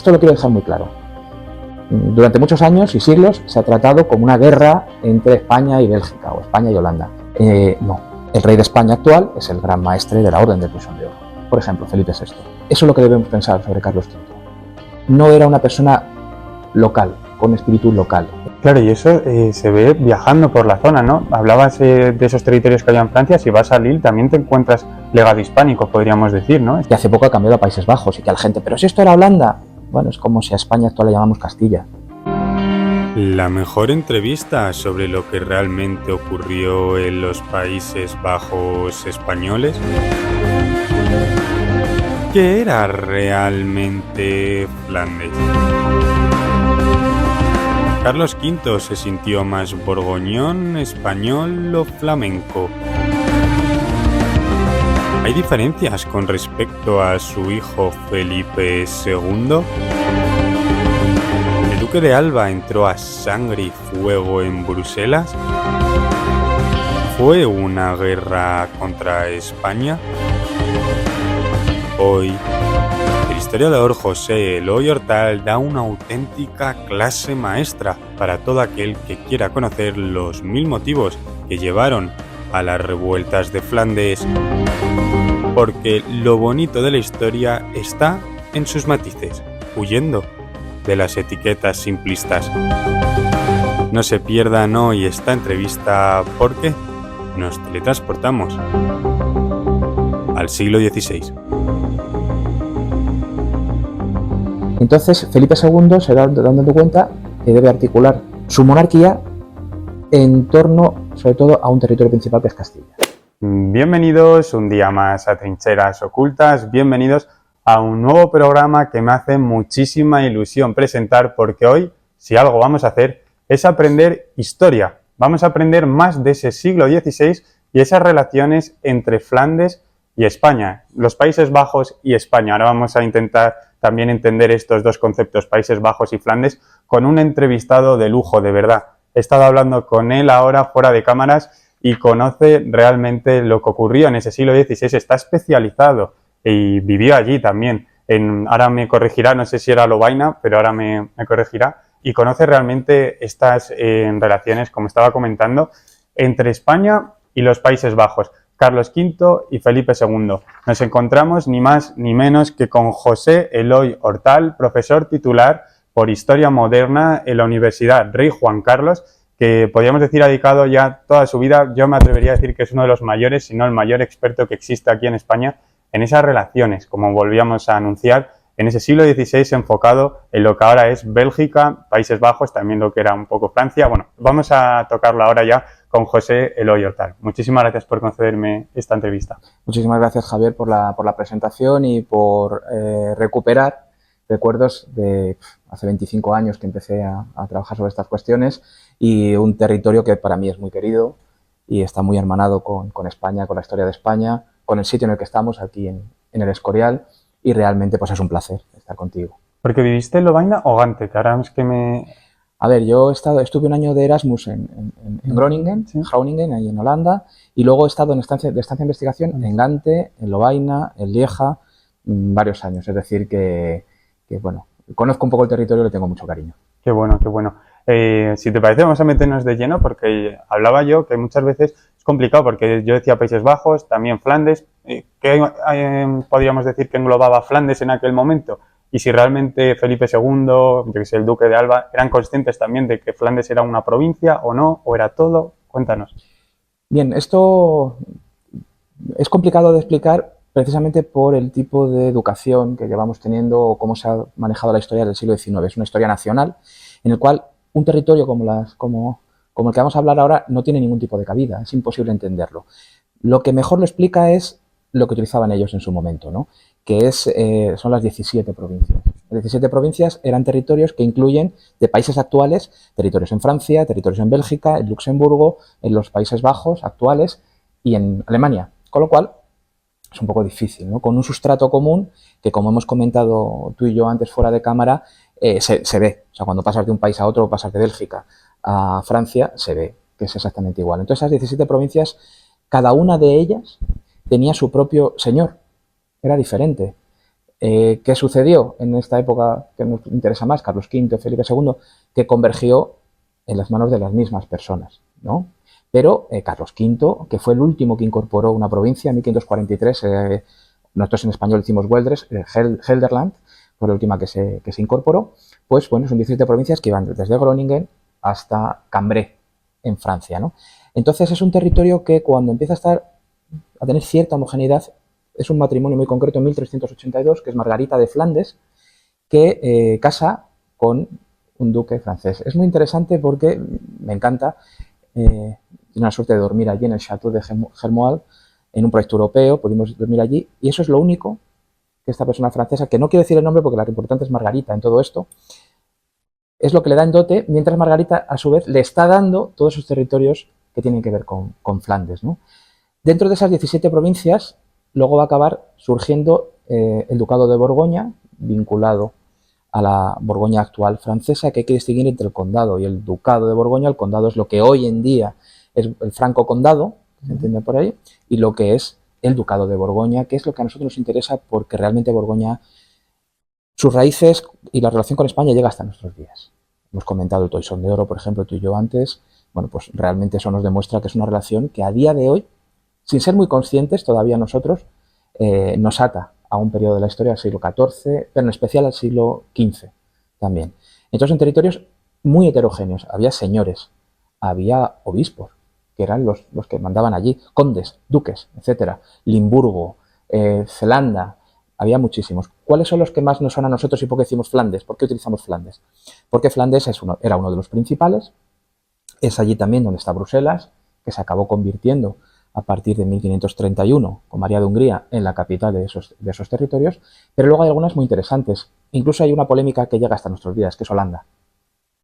Esto lo quiero dejar muy claro. Durante muchos años y siglos se ha tratado como una guerra entre España y Bélgica, o España y Holanda. No, el rey de España actual es el gran maestre de la Orden del Pulsón de Oro, por ejemplo, Felipe VI. Eso es lo que debemos pensar sobre Carlos V. No era una persona local, con espíritu local. Claro, y eso se ve viajando por la zona, ¿no? Hablabas de esos territorios que había en Francia. Si vas a Lille también te encuentras legado hispánico, podríamos decir, ¿no? Que hace poco ha cambiado a Países Bajos y que a la gente, pero si esto era Holanda, bueno, es como si a España actual le llamamos Castilla. La mejor entrevista sobre lo que realmente ocurrió en los Países Bajos españoles. ¿Qué era realmente Flandes? ¿Carlos V se sintió más borgoñón, español o flamenco? ¿Hay diferencias con respecto a su hijo Felipe II? ¿El duque de Alba entró a sangre y fuego en Bruselas? ¿Fue una guerra contra España? Hoy, el historiador José Eloy Hortal da una auténtica clase maestra para todo aquel que quiera conocer los 1000 motivos que llevaron a las revueltas de Flandes, porque lo bonito de la historia está en sus matices, huyendo de las etiquetas simplistas. No se pierdan hoy esta entrevista porque nos teletransportamos al siglo XVI. Entonces Felipe II se da dando cuenta que debe articular su monarquía en torno, sobre todo, a un territorio principal que es Castilla. Bienvenidos un día más a Trincheras Ocultas, bienvenidos a un nuevo programa que me hace muchísima ilusión presentar, porque hoy, si algo vamos a hacer, es aprender historia. Vamos a aprender más de ese siglo XVI y esas relaciones entre Flandes y España, los Países Bajos y España. Ahora vamos a intentar también entender estos dos conceptos, Países Bajos y Flandes, con un entrevistado de lujo, de verdad. He estado hablando con él ahora fuera de cámaras y conoce realmente lo que ocurrió en ese siglo XVI, está especializado y vivió allí también. Ahora me corregirá, no sé si era Lovaina, pero ahora me corregirá, y conoce realmente estas relaciones, como estaba comentando, entre España y los Países Bajos. Carlos V y Felipe II. Nos encontramos ni más ni menos que con José Eloy Hortal, profesor titular por Historia Moderna en la Universidad Rey Juan Carlos, que podríamos decir ha dedicado ya toda su vida, yo me atrevería a decir que es uno de los mayores, si no el mayor experto que existe aquí en España, en esas relaciones, como volvíamos a anunciar, en ese siglo XVI enfocado en lo que ahora es Bélgica, Países Bajos, también lo que era un poco Francia. Bueno, vamos a tocarlo ahora ya con José Eloy Hortal. Muchísimas gracias por concederme esta entrevista. Muchísimas gracias, Javier, por la presentación y por recuperar recuerdos de hace 25 años que empecé a trabajar sobre estas cuestiones, y un territorio que para mí es muy querido y está muy hermanado con España, con la historia de España, con el sitio en el que estamos, aquí en el Escorial, y realmente pues es un placer estar contigo. ¿Porque viviste en Lovaina o Gante? Que ahora es que me... A ver, yo estuve un año de Erasmus en Groningen, ¿sí? En Groningen, ahí en Holanda, y luego he estado de estancia de investigación en Gante, en Lovaina, en Lieja, varios años. Es decir, que bueno, conozco un poco el territorio y le tengo mucho cariño. Qué bueno, qué bueno. Si te parece, vamos a meternos de lleno, porque hablaba yo que muchas veces es complicado, porque yo decía Países Bajos, también Flandes. ¿Qué podríamos decir que englobaba Flandes en aquel momento? Y si realmente Felipe II, yo que sé, el duque de Alba, eran conscientes también de que Flandes era una provincia o no, o era todo. Cuéntanos. Bien, esto es complicado de explicar precisamente por el tipo de educación que llevamos teniendo o cómo se ha manejado la historia del siglo XIX. Es una historia nacional en el cual un territorio como el que vamos a hablar ahora no tiene ningún tipo de cabida, es imposible entenderlo. Lo que mejor lo explica es lo que utilizaban ellos en su momento, ¿no? Que son las 17 provincias. Las 17 provincias eran territorios que incluyen, de países actuales, territorios en Francia, territorios en Bélgica, en Luxemburgo, en los Países Bajos actuales y en Alemania. Con lo cual, es un poco difícil, ¿no? Con un sustrato común que, como hemos comentado tú y yo antes fuera de cámara, se ve. O sea, cuando pasas de un país a otro, pasas de Bélgica a Francia, se ve que es exactamente igual. Entonces, esas 17 provincias, cada una de ellas tenía su propio señor. Era diferente. ¿Qué sucedió en esta época que nos interesa más, Carlos V, Felipe II? Que convergió en las manos de las mismas personas, ¿no? Pero Carlos V, que fue el último que incorporó una provincia en 1543, nosotros en español decimos Gueldres, Gelderland, fue la última que se incorporó, pues bueno, son 17 provincias que iban desde Groningen hasta Cambrai, en Francia, ¿no? Entonces es un territorio que cuando empieza a tener cierta homogeneidad, es un matrimonio muy concreto en 1382, que es Margarita de Flandes, que casa con un duque francés. Es muy interesante porque me encanta, tiene la suerte de dormir allí en el Château de Germoal, en un proyecto europeo, pudimos dormir allí, y eso es lo único que esta persona francesa, que no quiero decir el nombre porque la importante es Margarita en todo esto, es lo que le da en dote, mientras Margarita, a su vez, le está dando todos esos territorios que tienen que ver con Flandes, ¿no? Dentro de esas 17 provincias, luego va a acabar surgiendo el Ducado de Borgoña, vinculado a la Borgoña actual francesa, que hay que distinguir entre el condado y el Ducado de Borgoña. El condado es lo que hoy en día es el Franco Condado, ¿se entiende por ahí? Y lo que es el Ducado de Borgoña, que es lo que a nosotros nos interesa porque realmente Borgoña, sus raíces y la relación con España llega hasta nuestros días. Hemos comentado el Toisón de Oro, por ejemplo, tú y yo antes. Bueno, pues realmente eso nos demuestra que es una relación que a día de hoy, sin ser muy conscientes todavía nosotros, nos ata a un periodo de la historia del siglo XIV, pero en especial al siglo XV también. Entonces son territorios muy heterogéneos. Había señores, había obispos, que eran los que mandaban allí, condes, duques, etcétera, Limburgo, Zelanda, había muchísimos. ¿Cuáles son los que más nos son a nosotros y por qué decimos Flandes? ¿Por qué utilizamos Flandes? Porque Flandes era uno de los principales, es allí también donde está Bruselas, que se acabó convirtiendo a partir de 1531 con María de Hungría en la capital de esos territorios, pero luego hay algunas muy interesantes. Incluso hay una polémica que llega hasta nuestros días, que es Holanda.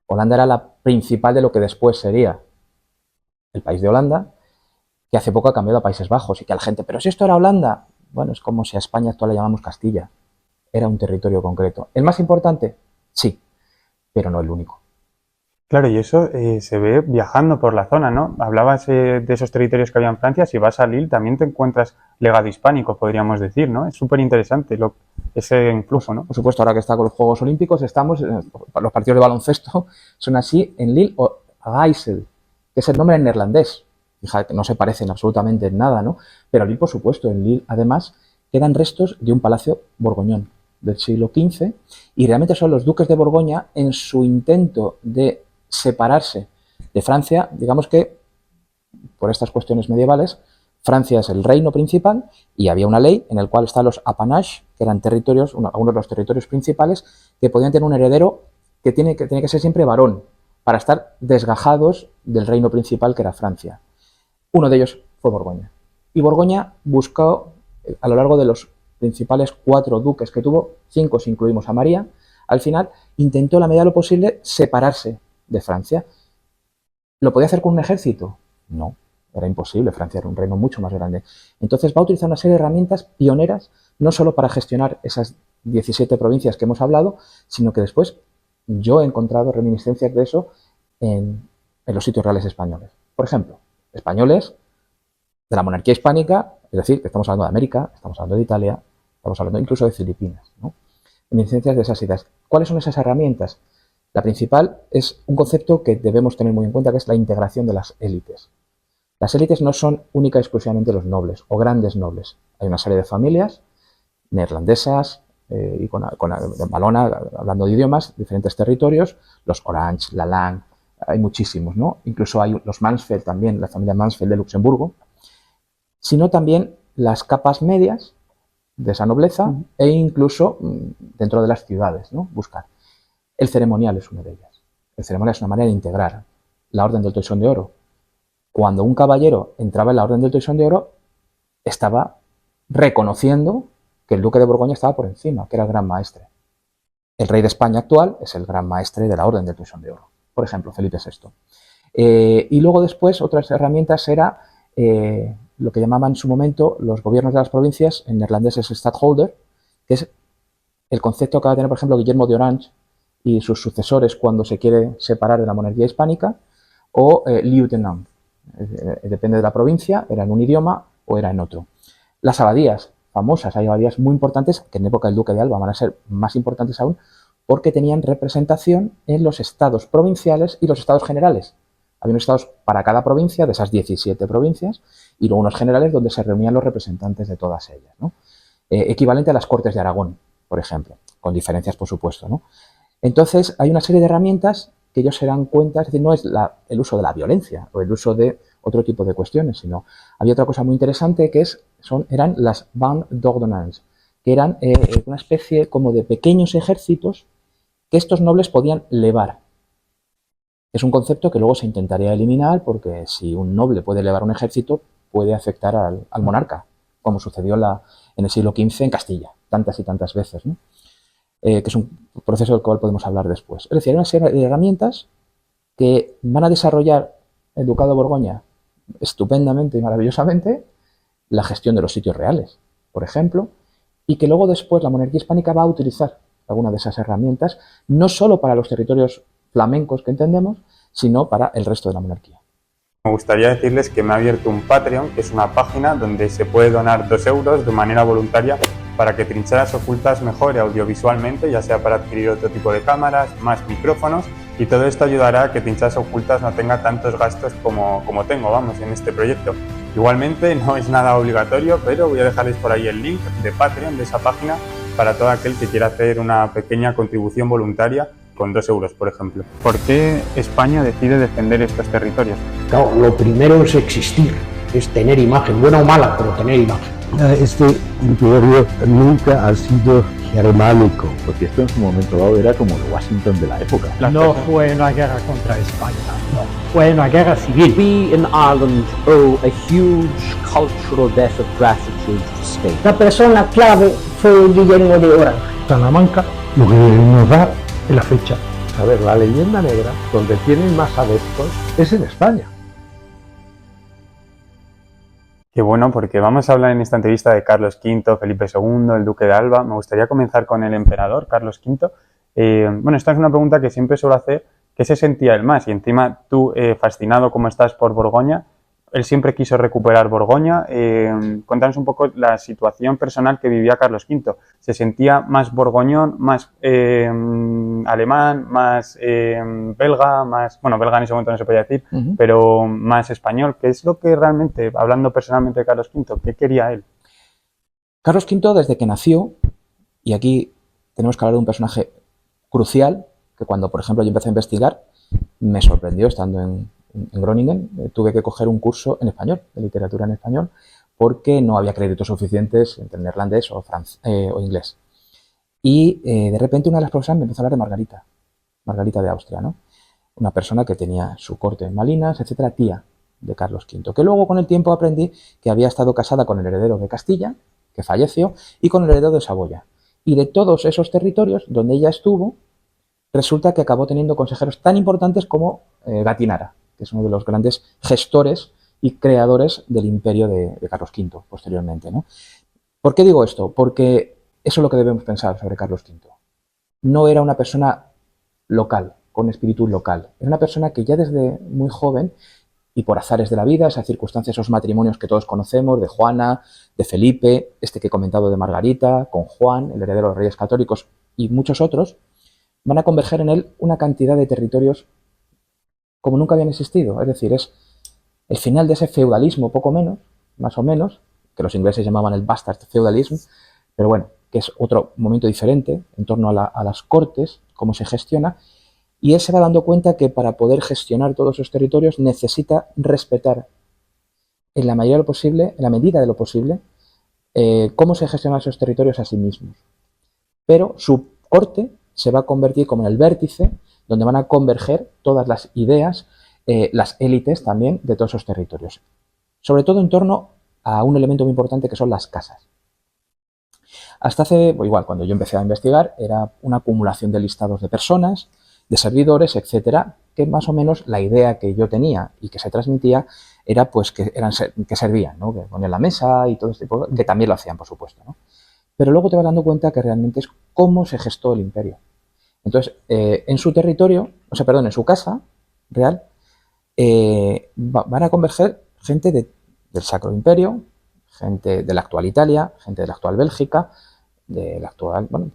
Holanda era la principal de lo que después sería el país de Holanda, que hace poco ha cambiado a Países Bajos y que a la gente, pero si esto era Holanda, bueno, es como si a España actual le llamamos Castilla. Era un territorio concreto. ¿El más importante? Sí, pero no el único. Claro, y eso se ve viajando por la zona, ¿no? Hablabas de esos territorios que había en Francia. Si vas a Lille también te encuentras legado hispánico, podríamos decir, ¿no? Es súper interesante ese influjo, ¿no? Por supuesto, ahora que está con los Juegos Olímpicos, los partidos de baloncesto son así en Lille o Geisel, que es el nombre en neerlandés. Fíjate que no se parecen absolutamente en nada, ¿no? Pero Lille, por supuesto, en Lille, además, quedan restos de un palacio borgoñón del siglo XV y realmente son los duques de Borgoña en su intento de separarse de Francia. Digamos que por estas cuestiones medievales Francia es el reino principal y había una ley en la cual están los apanages, que eran territorios, algunos de los territorios principales, que podían tener un heredero que tiene que ser siempre varón para estar desgajados del reino principal que era Francia. Uno de ellos fue Borgoña. Y Borgoña buscó, a lo largo de los principales 4 duques que tuvo, 5 si incluimos a María, al final intentó la medida de lo posible separarse de Francia. ¿Lo podía hacer con un ejército? No, era imposible. Francia era un reino mucho más grande. Entonces va a utilizar una serie de herramientas pioneras, no solo para gestionar esas 17 provincias que hemos hablado, sino que después yo he encontrado reminiscencias de eso en los sitios reales españoles. Por ejemplo, españoles de la monarquía hispánica, es decir, que estamos hablando de América, estamos hablando de Italia, estamos hablando incluso de Filipinas, ¿no? Reminiscencias de esas ideas. ¿Cuáles son esas herramientas? La principal es un concepto que debemos tener muy en cuenta, que es la integración de las élites. Las élites no son única y exclusivamente los nobles o grandes nobles. Hay una serie de familias neerlandesas y con Valona, hablando de idiomas, diferentes territorios, los Orange, Lalande, hay muchísimos, ¿no? Incluso hay los Mansfeld también, la familia Mansfeld de Luxemburgo, sino también las capas medias de esa nobleza e incluso dentro de las ciudades, ¿no? Buscar. El ceremonial es una de ellas. El ceremonial es una manera de integrar la Orden del Toisón de Oro. Cuando un caballero entraba en la Orden del Toisón de Oro, estaba reconociendo que el duque de Borgoña estaba por encima, que era el gran maestre. El rey de España actual es el gran maestre de la Orden del Toisón de Oro. Por ejemplo, Felipe VI. Y luego después otras herramientas era lo que llamaban en su momento los gobiernos de las provincias, en neerlandés es Stadtholder, que es el concepto que va a tener, por ejemplo, Guillermo de Orange y sus sucesores cuando se quiere separar de la monarquía hispánica, o lieutenant. Depende de la provincia, era en un idioma o era en otro. Las abadías, famosas, hay abadías muy importantes que en época del duque de Alba van a ser más importantes aún porque tenían representación en los estados provinciales y los estados generales. Había unos estados para cada provincia, de esas 17 provincias, y luego unos generales donde se reunían los representantes de todas ellas, ¿no? Equivalente a las Cortes de Aragón, por ejemplo, con diferencias, por supuesto, ¿no? Entonces, hay una serie de herramientas que ellos se dan cuenta, es decir, no es el uso de la violencia o el uso de otro tipo de cuestiones, sino había otra cosa muy interesante que eran las bandes d'ordonnance, que eran una especie como de pequeños ejércitos que estos nobles podían levar. Es un concepto que luego se intentaría eliminar porque si un noble puede levar un ejército puede afectar al monarca, como sucedió en el siglo XV en Castilla, tantas y tantas veces, ¿no? Que es un proceso del cual podemos hablar después. Es decir, hay una serie de herramientas que van a desarrollar el Ducado de Borgoña estupendamente y maravillosamente, la gestión de los sitios reales, por ejemplo, y que luego después la monarquía hispánica va a utilizar alguna de esas herramientas, no solo para los territorios flamencos que entendemos, sino para el resto de la monarquía. Me gustaría decirles que me ha abierto un Patreon, que es una página donde se puede donar 2 euros de manera voluntaria para que Trincheras Ocultas mejore audiovisualmente, ya sea para adquirir otro tipo de cámaras, más micrófonos, y todo esto ayudará a que Trincheras Ocultas no tenga tantos gastos como tengo, vamos, en este proyecto. Igualmente no es nada obligatorio, pero voy a dejarles por ahí el link de Patreon, de esa página, para todo aquel que quiera hacer una pequeña contribución voluntaria con 2 euros, por ejemplo. ¿Por qué España decide defender estos territorios? Claro, lo primero es existir, es tener imagen, buena o mala, pero tener imagen. Este imperio nunca ha sido germánico, porque esto en su momento dado era como el Washington de la época. No fue una guerra contra España, no, fue una guerra civil. We in Ireland owe a huge cultural debt of gratitude to the state. La persona clave fue Guillermo de Orange. Salamanca, lo que nos da es la fecha. A ver, la leyenda negra, donde tienen más adeptos, es en España. Qué bueno, porque vamos a hablar en esta entrevista de Carlos V, Felipe II, el Duque de Alba. Me gustaría comenzar con el emperador, Carlos V. Bueno, esta es una pregunta que siempre suelo hacer. ¿Qué se sentía él más? Y encima tú, fascinado como estás por Borgoña, él siempre quiso recuperar Borgoña. Cuéntanos un poco la situación personal que vivía Carlos V. ¿Se sentía más borgoñón, más alemán, más belga, más... Bueno, belga en ese momento no se podía decir, pero más español? ¿Qué es lo que realmente, hablando personalmente de Carlos V, qué quería él? Carlos V, desde que nació, y aquí tenemos que hablar de un personaje crucial, que cuando, por ejemplo, yo empecé a investigar, me sorprendió estando en Groningen, tuve que coger un curso en español, de literatura en español, porque no había créditos suficientes entre neerlandés o inglés. Y de repente una de las profesoras me empezó a hablar de Margarita de Austria, ¿no? Una persona que tenía su corte en Malinas, etcétera, tía de Carlos V, que luego con el tiempo aprendí que había estado casada con el heredero de Castilla, que falleció, y con el heredero de Saboya. Y de todos esos territorios donde ella estuvo, resulta que acabó teniendo consejeros tan importantes como Gatinara, que es uno de los grandes gestores y creadores del imperio de Carlos V posteriormente, ¿no? ¿Por qué digo esto? Porque eso es lo que debemos pensar sobre Carlos V. No era una persona local, con espíritu local. Era una persona que ya desde muy joven, y por azares de la vida, esas circunstancias, esos matrimonios que todos conocemos, de Juana, de Felipe, este que he comentado de Margarita, con Juan, el heredero de los Reyes Católicos, y muchos otros, van a converger en él una cantidad de territorios como nunca habían existido. Es decir, es el final de ese feudalismo, poco menos, más o menos, que los ingleses llamaban el bastard feudalism, pero bueno, que es otro momento diferente en torno a las cortes, cómo se gestiona, y él se va dando cuenta que para poder gestionar todos esos territorios necesita respetar en la medida de lo posible, cómo se gestionan esos territorios a sí mismos. Pero su corte se va a convertir como en el vértice donde van a converger todas las ideas, las élites también de todos esos territorios. Sobre todo en torno a un elemento muy importante que son las casas. Hasta igual, cuando yo empecé a investigar, era una acumulación de listados de personas, de servidores, etcétera, que más o menos la idea que yo tenía y que se transmitía era pues que servían, ¿no? Que ponían la mesa y todo este tipo, que también lo hacían, por supuesto, ¿no? Pero luego te vas dando cuenta que realmente es cómo se gestó el imperio. Entonces, en su territorio, en su casa real, van a converger gente del Sacro Imperio, gente de la actual Italia, gente de la actual Bélgica, de la actual, bueno,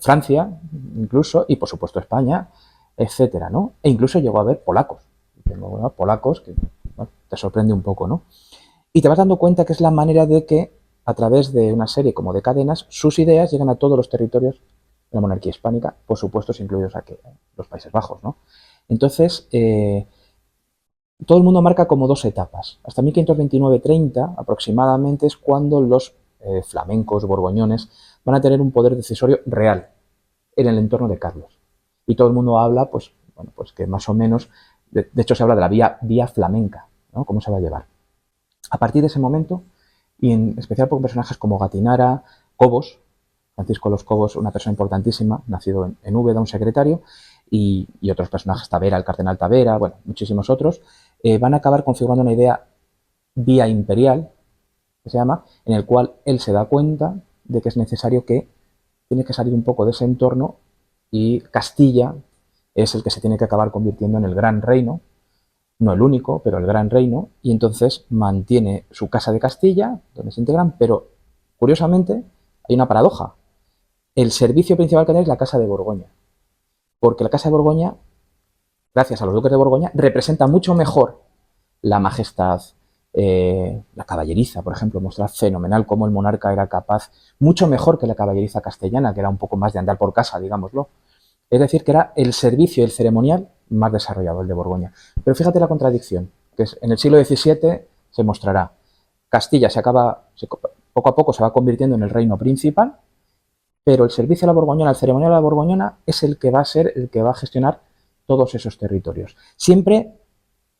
Francia, incluso, y por supuesto España, etcétera, ¿no? E incluso llegó a haber polacos. Tengo polacos que, bueno, te sorprende un poco, ¿no? Y te vas dando cuenta que es la manera de que, a través de una serie como de cadenas, sus ideas llegan a todos los territorios de la monarquía hispánica, por supuesto, incluidos aquí, los Países Bajos, ¿no? Entonces, todo el mundo marca como dos etapas. Hasta 1529-30 aproximadamente es cuando los flamencos, borgoñones, van a tener un poder decisorio real en el entorno de Carlos. Y todo el mundo habla, pues, bueno, pues que más o menos, de hecho se habla de la vía flamenca, ¿no? Cómo se va a llevar. A partir de ese momento, y en especial por personajes como Gatinara, Cobos, Francisco Los Cobos, una persona importantísima, nacido en Úbeda, un secretario, y otros personajes, Tavera, el cardenal Tavera, bueno, muchísimos otros, van a acabar configurando una idea vía imperial, que se llama, en el cual él se da cuenta de que es necesario que tiene que salir un poco de ese entorno y Castilla es el que se tiene que acabar convirtiendo en el gran reino, no el único, pero el gran reino, y entonces mantiene su casa de Castilla, donde se integran, pero curiosamente hay una paradoja. El servicio principal que tiene es la Casa de Borgoña, porque la Casa de Borgoña, gracias a los duques de Borgoña, representa mucho mejor la majestad, la caballeriza, por ejemplo, muestra fenomenal cómo el monarca era capaz, mucho mejor que la caballeriza castellana, que era un poco más de andar por casa, digámoslo. Es decir, que era el servicio y el ceremonial más desarrollado, el de Borgoña. Pero fíjate la contradicción, que es, en el siglo XVII se mostrará. Castilla poco a poco se va convirtiendo en el reino principal, pero el servicio a la borgoñona, el ceremonial a la borgoñona, es el que va a ser el que va a gestionar todos esos territorios. Siempre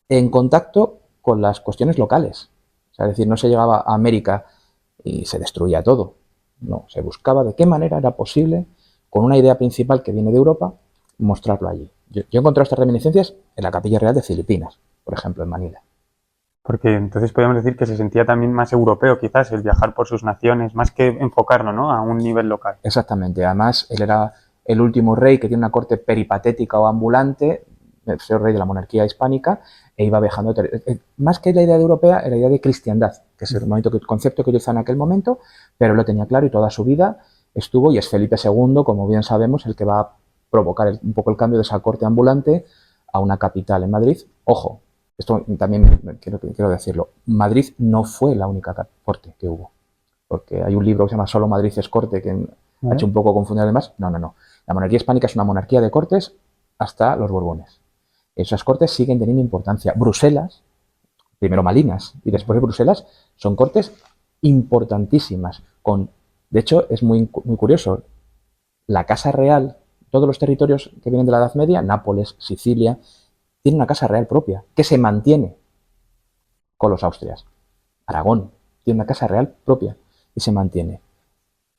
en contacto con las cuestiones locales. O sea, es decir, no se llegaba a América y se destruía todo. No, se buscaba de qué manera era posible, con una idea principal que viene de Europa, mostrarlo allí. Yo he encontrado estas reminiscencias en la Capilla Real de Filipinas, por ejemplo, en Manila. Porque entonces podemos decir que se sentía también más europeo, quizás, el viajar por sus naciones, más que enfocarlo, ¿no?, a un nivel local. Exactamente. Además, él era el último rey que tiene una corte peripatética o ambulante, el señor rey de la monarquía hispánica, e iba viajando. Más que la idea de europea, la idea de cristiandad, que es el concepto que utilizó en aquel momento, pero lo tenía claro y toda su vida estuvo, y es Felipe II, como bien sabemos, el que va a provocar un poco el cambio de esa corte ambulante a una capital en Madrid. Ojo, esto también quiero decirlo, Madrid no fue la única corte que hubo, porque hay un libro que se llama Solo Madrid es corte, que ha hecho un poco confundir además. No. La monarquía hispánica es una monarquía de cortes hasta los Borbones. Esas cortes siguen teniendo importancia. Bruselas, primero Malinas y después de Bruselas, son cortes importantísimas. De hecho, es muy curioso, la Casa Real, todos los territorios que vienen de la Edad Media, Nápoles, Sicilia, tienen una Casa Real propia, que se mantiene con los Austrias. Aragón tiene una Casa Real propia y se mantiene.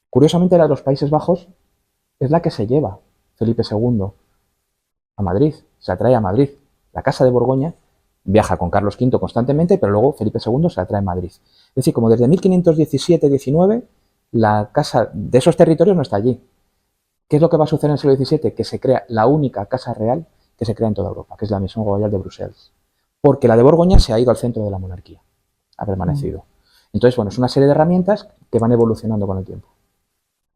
Curiosamente, la de los Países Bajos es la que se lleva Felipe II a Madrid, se la trae a Madrid. La Casa de Borgoña viaja con Carlos V constantemente, pero luego Felipe II se la trae a Madrid. Es decir, como desde 1517-19, la casa de esos territorios no está allí. ¿Qué es lo que va a suceder en el siglo XVII? Que se crea la única Casa Real que se crea en toda Europa, que es la Maison Royale de Bruselas. Porque la de Borgoña se ha ido al centro de la monarquía, ha permanecido. Entonces, bueno, es una serie de herramientas que van evolucionando con el tiempo.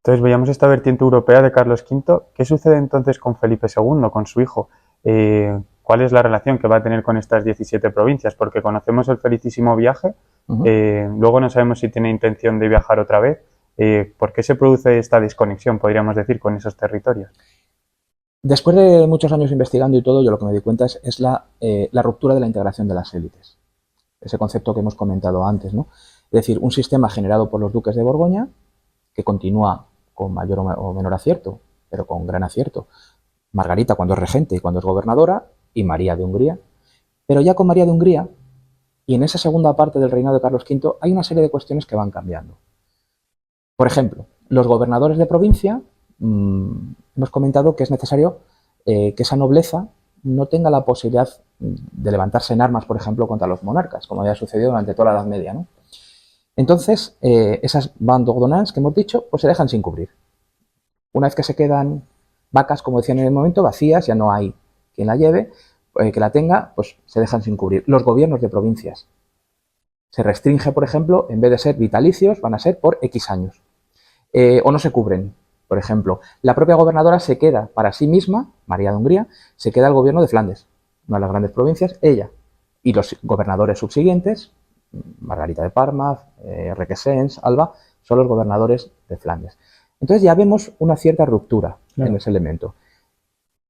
Entonces veíamos esta vertiente europea de Carlos V. ¿Qué sucede entonces con Felipe II, con su hijo? ¿Cuál es la relación que va a tener con estas 17 provincias? Porque conocemos el felicísimo viaje, luego no sabemos si tiene intención de viajar otra vez. ¿Por qué se produce esta desconexión, podríamos decir, con esos territorios? Después de muchos años investigando y todo, yo lo que me di cuenta es la ruptura de la integración de las élites. Ese concepto que hemos comentado antes, ¿no? Es decir, un sistema generado por los duques de Borgoña, que continúa con mayor o menor acierto, pero con gran acierto. Margarita cuando es regente y cuando es gobernadora, y María de Hungría. Pero ya con María de Hungría, y en esa segunda parte del reinado de Carlos V, hay una serie de cuestiones que van cambiando. Por ejemplo, los gobernadores de provincia, hemos comentado que es necesario que esa nobleza no tenga la posibilidad de levantarse en armas, por ejemplo, contra los monarcas, como había sucedido durante toda la Edad Media, ¿no? Entonces, esas bandes ordonnances que hemos dicho, pues se dejan sin cubrir. Una vez que se quedan vacas, como decían en el momento, vacías, ya no hay quien la lleve, que la tenga, pues se dejan sin cubrir. Los gobiernos de provincias Se restringe, por ejemplo, en vez de ser vitalicios, van a ser por X años. O no se cubren. Por ejemplo, la propia gobernadora se queda para sí misma, María de Hungría, se queda el gobierno de Flandes, una de las grandes provincias, ella. Y los gobernadores subsiguientes, Margarita de Parma, Requesens, Alba, son los gobernadores de Flandes. Entonces ya vemos una cierta ruptura en ese elemento.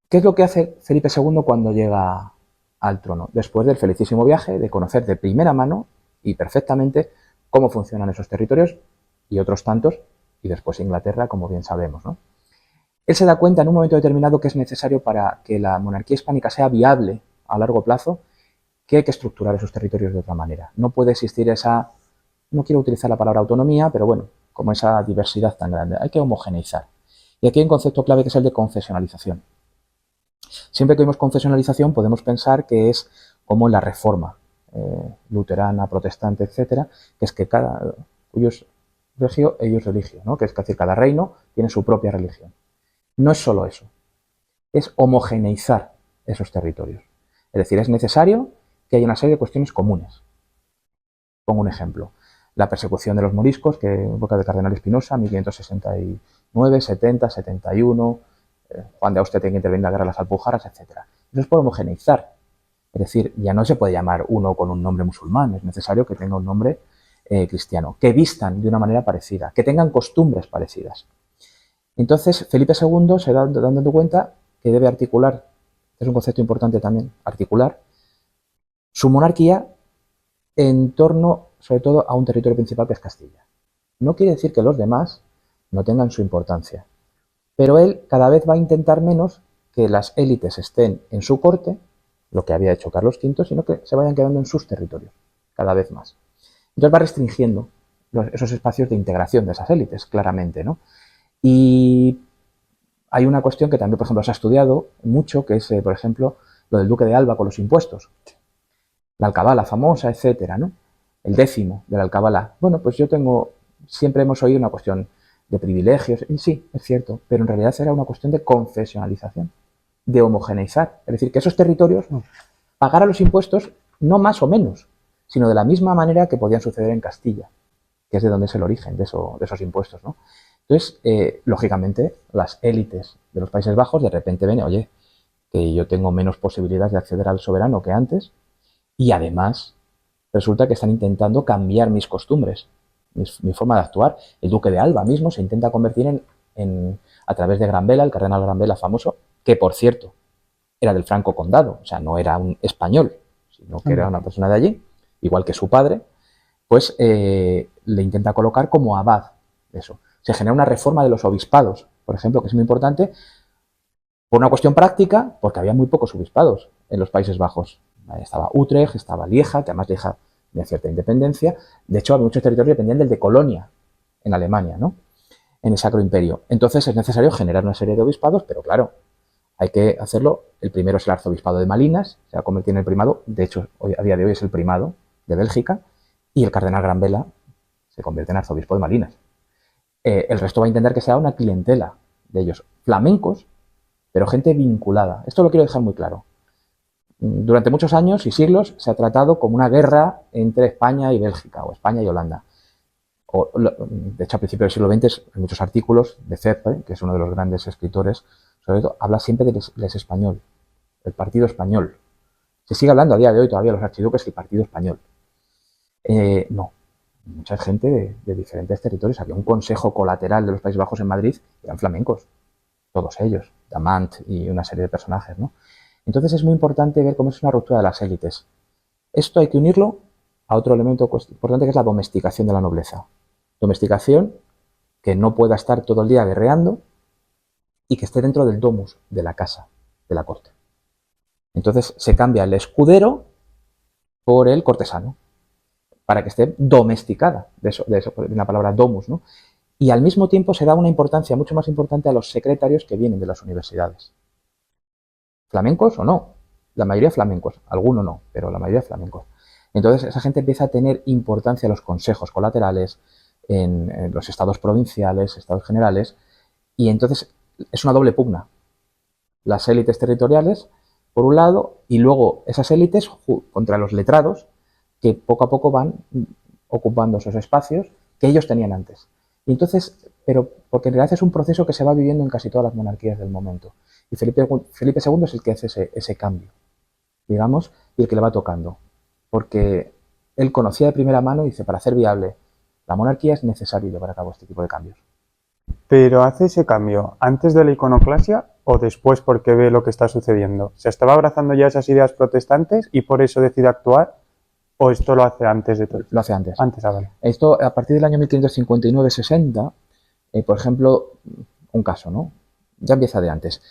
¿Qué es lo que hace Felipe II cuando llega al trono? Después del felicísimo viaje de conocer de primera mano y perfectamente cómo funcionan esos territorios y otros tantos, y después Inglaterra, como bien sabemos, ¿no? Él se da cuenta en un momento determinado que es necesario para que la monarquía hispánica sea viable a largo plazo, que hay que estructurar esos territorios de otra manera. No puede existir esa, no quiero utilizar la palabra autonomía, pero bueno, como esa diversidad tan grande. Hay que homogeneizar. Y aquí hay un concepto clave que es el de confesionalización. Siempre que vemos confesionalización podemos pensar que es como en la Reforma luterana, protestante, etcétera, que es que cada cuyos regio, ellos religio, ¿no? Que es decir, cada reino tiene su propia religión. No es solo eso, es homogeneizar esos territorios. Es decir, es necesario que haya una serie de cuestiones comunes. Pongo un ejemplo. La persecución de los moriscos, que en época del cardenal Espinosa, 1569, 70, 71, Juan de Austria tiene que intervenir en la guerra de las Alpujarras, etc. Eso es por homogeneizar. Es decir, ya no se puede llamar uno con un nombre musulmán, es necesario que tenga un nombre cristiano, que vistan de una manera parecida, que tengan costumbres parecidas. Entonces, Felipe II se da dando cuenta que debe articular, es un concepto importante también, articular su monarquía en torno, sobre todo, a un territorio principal que es Castilla. No quiere decir que los demás no tengan su importancia, pero él cada vez va a intentar menos que las élites estén en su corte, lo que había hecho Carlos V, sino que se vayan quedando en sus territorios, cada vez más. Entonces va restringiendo esos espacios de integración de esas élites, claramente, ¿no? Y hay una cuestión que también, por ejemplo, se ha estudiado mucho, que es, por ejemplo, lo del duque de Alba con los impuestos. La alcabala famosa, etcétera, ¿no? El 10º de la alcabala. Bueno, pues siempre hemos oído una cuestión de privilegios, y sí, es cierto, pero en realidad era una cuestión de confesionalización, de homogeneizar. Es decir, que esos territorios pagaran los impuestos no más o menos, sino de la misma manera que podían suceder en Castilla, que es de donde es el origen de esos impuestos, ¿no? Entonces, lógicamente, las élites de los Países Bajos de repente ven, oye, que yo tengo menos posibilidades de acceder al soberano que antes, y además resulta que están intentando cambiar mis costumbres, mi forma de actuar. El duque de Alba mismo se intenta convertir a través de Granvela, el cardenal Granvela famoso, que por cierto era del Franco Condado, o sea, no era un español, sino que era una persona de allí, igual que su padre, pues le intenta colocar como abad de eso. Se genera una reforma de los obispados, por ejemplo, que es muy importante, por una cuestión práctica, porque había muy pocos obispados en los Países Bajos. Estaba Utrecht, estaba Lieja, que además Lieja tenía cierta independencia. De hecho, muchos territorios dependían del de Colonia, en Alemania, ¿no? En el Sacro Imperio. Entonces es necesario generar una serie de obispados, pero claro, hay que hacerlo. El primero es el arzobispado de Malinas, se va a convertir en el primado, de hecho, a día de hoy es el primado de Bélgica, y el cardenal Granvela se convierte en arzobispo de Malinas. El resto va a intentar que sea una clientela de ellos, flamencos, pero gente vinculada. Esto lo quiero dejar muy claro. Durante muchos años y siglos se ha tratado como una guerra entre España y Bélgica, o España y Holanda. De hecho, a principios del siglo XX, en muchos artículos de Zeppe, que es uno de los grandes escritores, sobre todo, habla siempre del español, el partido español. Se sigue hablando a día de hoy todavía los archiduques del partido español. No, mucha gente de diferentes territorios. Había un consejo colateral de los Países Bajos en Madrid, eran flamencos, todos ellos, Damant y una serie de personajes, ¿no? Entonces es muy importante ver cómo es una ruptura de las élites. Esto hay que unirlo a otro elemento importante que es la domesticación de la nobleza. Domesticación que no pueda estar todo el día guerreando y que esté dentro del domus, de la casa, de la corte. Entonces se cambia el escudero por el cortesano, para que esté domesticada, de la palabra domus, ¿no? Y al mismo tiempo se da una importancia mucho más importante a los secretarios que vienen de las universidades. ¿Flamencos o no? La mayoría flamencos, algunos no, pero la mayoría flamencos. Entonces esa gente empieza a tener importancia en los consejos colaterales, en los estados provinciales, estados generales, y entonces es una doble pugna. Las élites territoriales, por un lado, y luego esas élites contra los letrados, que poco a poco van ocupando esos espacios que ellos tenían antes. Y entonces, pero porque en realidad es un proceso que se va viviendo en casi todas las monarquías del momento. Y Felipe II es el que hace ese cambio, digamos, y el que le va tocando. Porque él conocía de primera mano y dice, para hacer viable la monarquía es necesario llevar a cabo este tipo de cambios. Pero ¿hace ese cambio antes de la iconoclasia o después porque ve lo que está sucediendo? ¿Se estaba abrazando ya esas ideas protestantes y por eso decide actuar? ¿O esto lo hace antes de todo? Lo hace antes. Antes, vale. Esto, a partir del año 1559-60, por ejemplo, un caso, ¿no? Ya empieza de antes.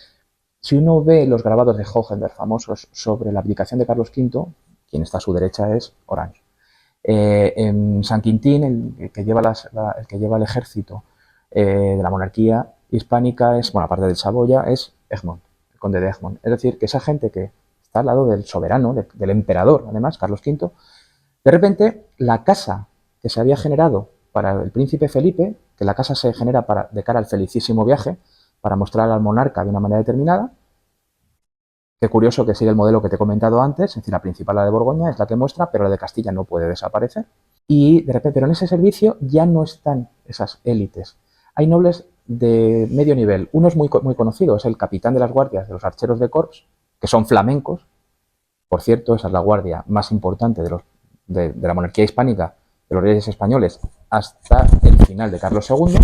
Si uno ve los grabados de Hohenberg famosos sobre la abdicación de Carlos V, quien está a su derecha es Orange. En San Quintín, el que lleva el ejército de la monarquía hispánica es, bueno, aparte del Saboya, es Egmont, el conde de Egmont. Es decir, que esa gente que está al lado del soberano, del emperador, además, Carlos V, de repente la casa que se había generado para el príncipe Felipe, que la casa se genera de cara al felicísimo viaje, para mostrar al monarca de una manera determinada. Qué curioso que sigue el modelo que te he comentado antes, es decir, la principal, la de Borgoña, es la que muestra, pero la de Castilla no puede desaparecer. Y de repente, pero en ese servicio ya no están esas élites. Hay nobles de medio nivel. Uno es muy conocido, es el capitán de las guardias de los archeros de Corps, que son flamencos. Por cierto, esa es la guardia más importante de la monarquía hispánica, de los reyes españoles, hasta el final de Carlos II,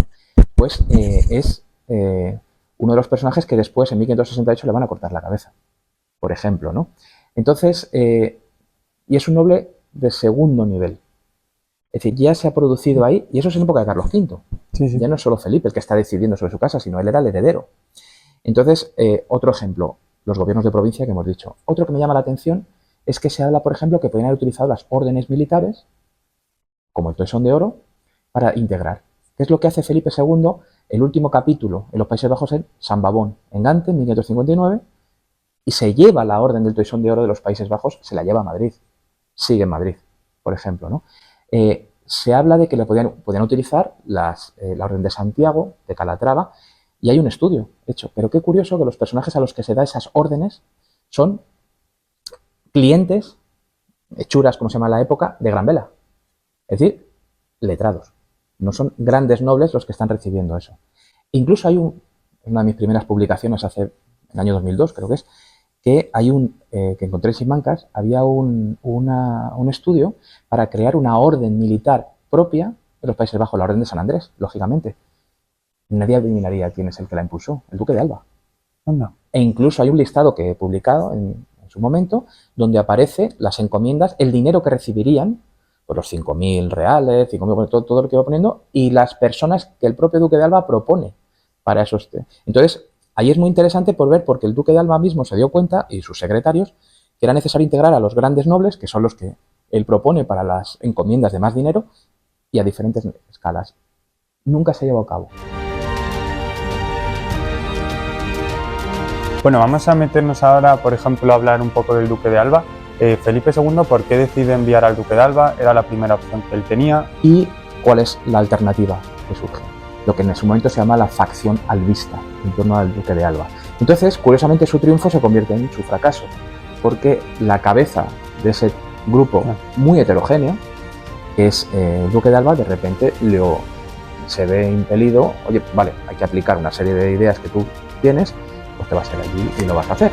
pues es uno de los personajes que después, en 1568, le van a cortar la cabeza, por ejemplo, ¿no? Entonces, y es un noble de segundo nivel. Es decir, ya se ha producido ahí, y eso es en época de Carlos V. Sí, sí. Ya no es solo Felipe el que está decidiendo sobre su casa, sino él era el heredero. Entonces, otro ejemplo, los gobiernos de provincia que hemos dicho. Otro que me llama la atención es que se habla, por ejemplo, que podían haber utilizado las órdenes militares, como el Toisón de Oro, para integrar. ¿Qué es lo que hace Felipe II? El último capítulo en los Países Bajos en San Babón, en Gante, en 1559, y se lleva la orden del Toisón de Oro de los Países Bajos, se la lleva a Madrid. Sigue en Madrid, por ejemplo, ¿no? Se habla de que le podían utilizar la Orden de Santiago, de Calatrava, y hay un estudio hecho. Pero qué curioso que los personajes a los que se da esas órdenes son clientes, hechuras, como se llama en la época, de Gran Vela. Es decir, letrados. No son grandes nobles los que están recibiendo eso. Incluso hay una de mis primeras publicaciones en el año 2002, creo que es, que hay que encontré en Simancas, había un estudio para crear una orden militar propia de los Países Bajos, la Orden de San Andrés, lógicamente. Nadie adivinaría quién es el que la impulsó, el Duque de Alba. Anda. E incluso hay un listado que he publicado en su momento, donde aparece las encomiendas, el dinero que recibirían, pues los 5.000 reales, 5.000, todo lo que va poniendo, y las personas que el propio Duque de Alba propone para esos. Entonces, ahí es muy interesante por ver, porque el Duque de Alba mismo se dio cuenta, y sus secretarios, que era necesario integrar a los grandes nobles, que son los que él propone para las encomiendas de más dinero, y a diferentes escalas. Nunca se llevó a cabo. Bueno, vamos a meternos ahora, por ejemplo, a hablar un poco del Duque de Alba. Felipe II, ¿por qué decide enviar al Duque de Alba? Era la primera opción que él tenía. ¿Y cuál es la alternativa que surge? Lo que en su momento se llama la facción albista, en torno al Duque de Alba. Entonces, curiosamente, su triunfo se convierte en su fracaso, porque la cabeza de ese grupo muy heterogéneo, que es el Duque de Alba, de repente se ve impelido, oye, vale, hay que aplicar una serie de ideas que tú tienes, pues te vas a ir allí y lo vas a hacer.